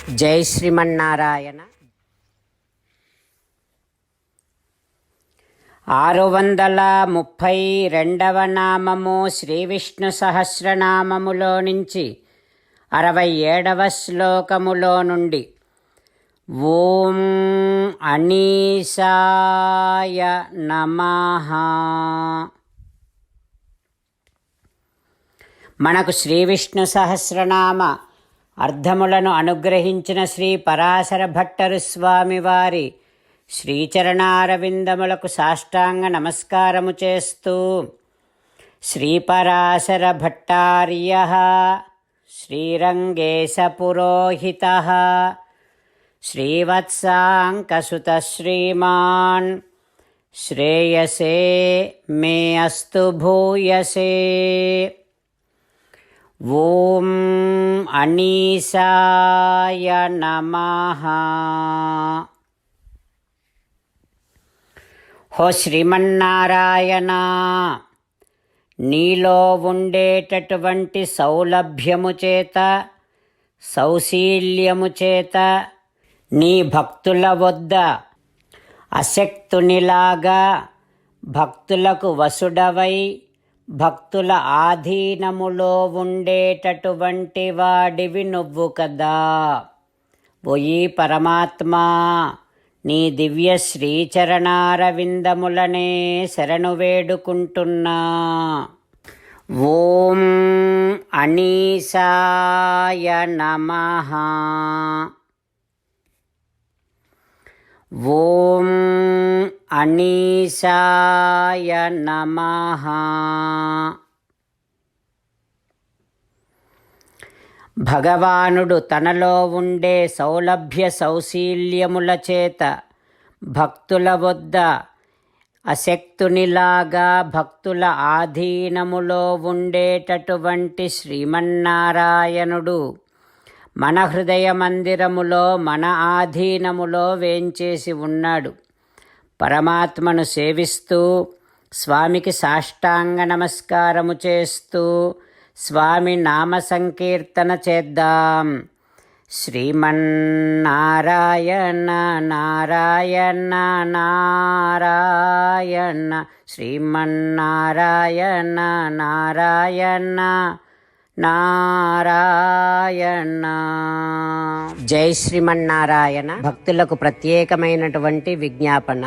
జై శ్రీమన్నారాయణ. 632వ నామము శ్రీ విష్ణు సహస్రనామములో నుంచి 67వ శ్లోకములో నుండి ఓం అనీశాయ నమః. మనకు శ్రీ విష్ణు సహస్రనామ అర్థములను అనుగ్రహించిన శ్రీ పరాశర భట్టరు స్వామివారి శ్రీచరణారవిందములకు సాష్టాంగ నమస్కారము చేస్తూ శ్రీపరాశర భట్టార్యః శ్రీరంగేశ పురోహితః శ్రీవత్సాంకసుత శ్రీమాన్ శ్రేయసే మే అస్తు భూయసే. ఓం అనీశాయ నమః. హో శ్రీమన్నారాయణ, నీలో ఉండేటటువంటి సౌలభ్యము చేత సౌశీల్యము చేత నీ భక్తుల వద్ద అశక్తునిలాగా భక్తులకు వసుడవై భక్తుల ఆధీనములో ఉండేటటువంటి వాడివి నువ్వు కదా. ఓయి పరమాత్మా, నీ దివ్య శ్రీచరణారవిందములనే శరణు వేడుకుంటున్నా. ఓం అనీశాయ నమః. ఓం అనీశాయ నమః. భగవానుడు తనలో ఉండే సౌలభ్య సౌశీల్యముల చేత భక్తుల వద్ద అశక్తునిలాగా భక్తుల ఆధీనములో ఉండేటటువంటి శ్రీమన్నారాయణుడు మన హృదయ మందిరములో మన ఆధీనములో వేంచేసి ఉన్నాడు. పరమాత్మను సేవిస్తూ స్వామికి సాష్టాంగ నమస్కారము చేస్తూ స్వామి నామ సంకీర్తన చేద్దాం. శ్రీమన్నారాయణ నారాయణ నారాయణ, శ్రీమన్నారాయణ నారాయణ నారాయణ. జై శ్రీమన్నారాయణ. భక్తులకు ప్రత్యేకమైనటువంటి విజ్ఞాపన.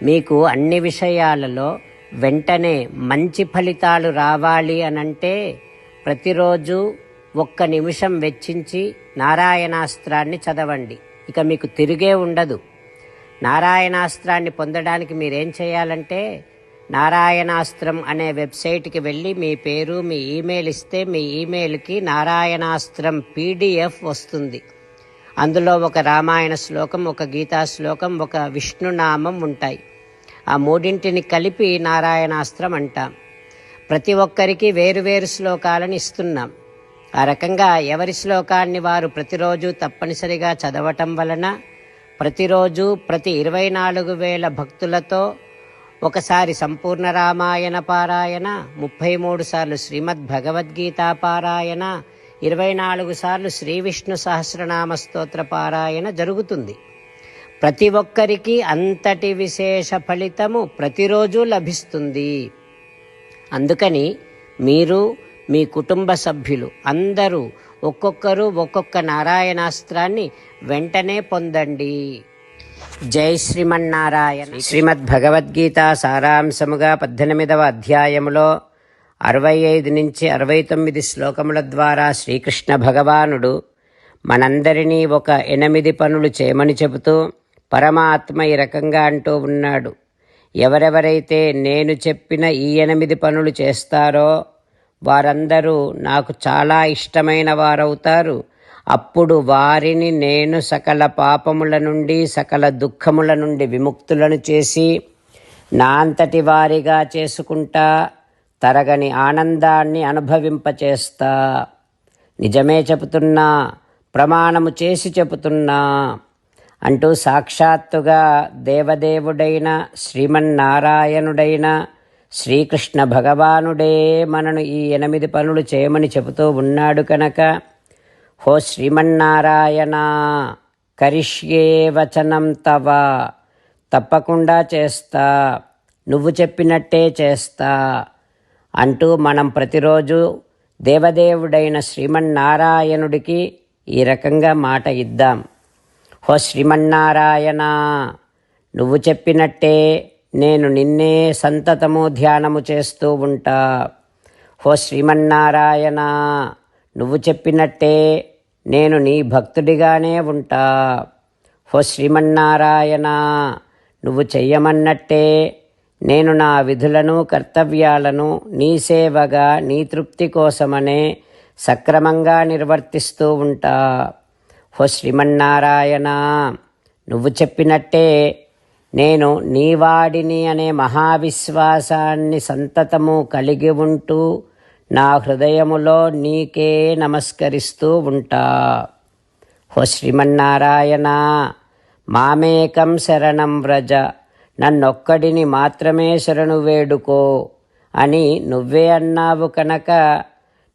మీకు అన్ని విషయాలలో వెంటనే మంచి ఫలితాలు రావాలి అనంటే ప్రతిరోజు 1 నిమిషం వెచ్చించి నారాయణాస్త్రాన్ని చదవండి. ఇక మీకు తిరిగే ఉండదు. నారాయణాస్త్రాన్ని పొందడానికి మీరేం చేయాలంటే నారాయణాస్త్రం అనే వెబ్సైట్కి వెళ్ళి మీ పేరు మీ ఈమెయిల్ ఇస్తే మీ ఈమెయిల్కి నారాయణాస్త్రం PDF వస్తుంది. అందులో ఒక రామాయణ శ్లోకం, ఒక గీతా శ్లోకం, ఒక విష్ణునామం ఉంటాయి. ఆ మూడింటిని కలిపి నారాయణాస్త్రం అంటాం. ప్రతి ఒక్కరికి వేరువేరు శ్లోకాలను ఇస్తున్నాం. ఆ రకంగా ఎవరి శ్లోకాన్ని వారు ప్రతిరోజు తప్పనిసరిగా చదవటం వలన ప్రతిరోజు ప్రతి 24,000 భక్తులతో ఒకసారి సంపూర్ణ రామాయణ పారాయణ, 33 సార్లు శ్రీమద్ భగవద్గీత పారాయణ, 24 సార్లు శ్రీ విష్ణు సహస్రనామ స్తోత్ర పారాయణ జరుగుతుంది. ప్రతి ఒక్కరికి అంతటి విశేష ఫలితము ప్రతిరోజు లభిస్తుంది. అందుకని మీరు మీ కుటుంబ సభ్యులు అందరూ ఒక్కొక్కరు ఒక్కొక్క నారాయణాస్త్రాన్ని వెంటనే పొందండి. జై శ్రీమన్నారాయణ. శ్రీమద్ భగవద్గీత సారాంశముగా 18వ అధ్యాయములో 65 నుంచి 69 శ్లోకముల ద్వారా శ్రీకృష్ణ భగవానుడు మనందరినీ ఒక 8 పనులు చేయమని చెబుతూ పరమాత్మ ఈ రకంగా అంటూ ఉన్నాడు. ఎవరెవరైతే నేను చెప్పిన ఈ 8 పనులు చేస్తారో వారందరూ నాకు చాలా ఇష్టమైన వారవుతారు. అప్పుడు వారిని నేను సకల పాపముల నుండి సకల దుఃఖముల నుండి విముక్తులను చేసి నా అంతటి వారిగా చేసుకుంటా, తరగని ఆనందాన్ని అనుభవింపచేస్తా. నిజమే చెబుతున్నా, ప్రమాణము చేసి చెబుతున్నా అంటూ సాక్షాత్తుగా దేవదేవుడైన శ్రీమన్నారాయణుడైన శ్రీకృష్ణ భగవానుడే మనను ఈ 8 పనులు చేయమని చెబుతూ ఉన్నాడు కనుక హో శ్రీమన్నారాయణ, కరిష్యే వచనం తవ, తప్పకుండా చేస్తా, నువ్వు చెప్పినట్టే చేస్తా అంటూ మనం ప్రతిరోజు దేవదేవుడైన శ్రీమన్నారాయణుడికి ఈ రకంగా మాట ఇద్దాం. హో శ్రీమన్నారాయణ, నువ్వు చెప్పినట్టే నేను నిన్నే సంతతము ధ్యానము చేస్తూ ఉంటా. హో శ్రీమన్నారాయణ, నువ్వు చెప్పినట్టే నేను నీ భక్తుడిగానే ఉంటా. హో శ్రీమన్నారాయణ, నువ్వు చెయ్యమన్నట్టే నేను నా విధులను కర్తవ్యాలను నీ సేవగా నీ తృప్తి కోసమనే సక్రమంగా నిర్వర్తిస్తూ ఉంటా. హో శ్రీమన్నారాయణ, నువ్వు చెప్పినట్టే నేను నీవాడిని అనే మహావిశ్వాసాన్ని సంతతము కలిగి ఉంటూ నా హృదయములో నీకే నమస్కరిస్తూ ఉంటా. హో శ్రీమన్నారాయణ, మామేకం శరణం వ్రజ, నన్నొక్కడిని మాత్రమే శరణు వేడుకో అని నువ్వే అన్నావు కనుక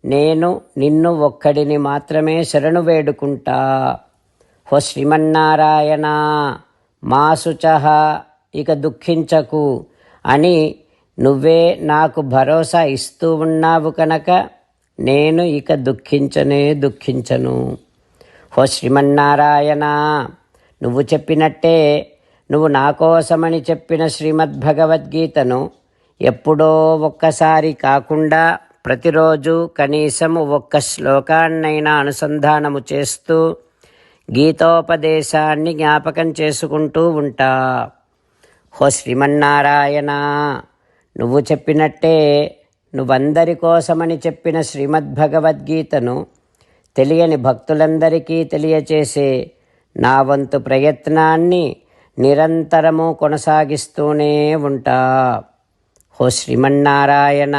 నేను నిన్ను ఒక్కడిని మాత్రమే శరణు వేడుకుంటా. హో శ్రీమన్నారాయణ, మా శుచః, ఇక దుఃఖించకు అని నువ్వే నాకు భరోసా ఇస్తూ ఉన్నావు కనుక నేను ఇక దుఃఖించను. హో శ్రీమన్నారాయణ, నువ్వు చెప్పినట్టే నువ్వు నా కోసమని చెప్పిన శ్రీమద్భగవద్గీతను ఎప్పుడో ఒక్కసారి కాకుండా ప్రతిరోజు కనీసము ఒక్క శ్లోకాన్నైనా అనుసంధానము చేస్తూ గీతోపదేశాన్ని జ్ఞాపకం చేసుకుంటూ ఉంటా. హో శ్రీమన్నారాయణ, నువ్వు చెప్పినట్టే నువ్వందరి కోసమని చెప్పిన శ్రీమద్భగవద్గీతను తెలియని భక్తులందరికీ తెలియచేసే నా వంతు ప్రయత్నాన్ని నిరంతరము కొనసాగిస్తూనే ఉంటా. హో శ్రీమన్నారాయణ,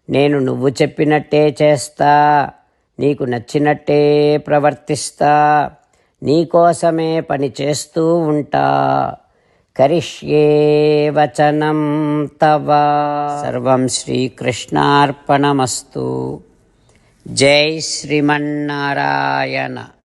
నేను నువ్వు చెప్పినట్టే చేస్తా, నీకు నచ్చినట్టే ప్రవర్తిస్తా, నీకోసమే పని చేస్తూ ఉంటా. కరిష్యే వచనం తవ. సర్వం శ్రీకృష్ణార్పణమస్తు. జై శ్రీమన్నారాయణ.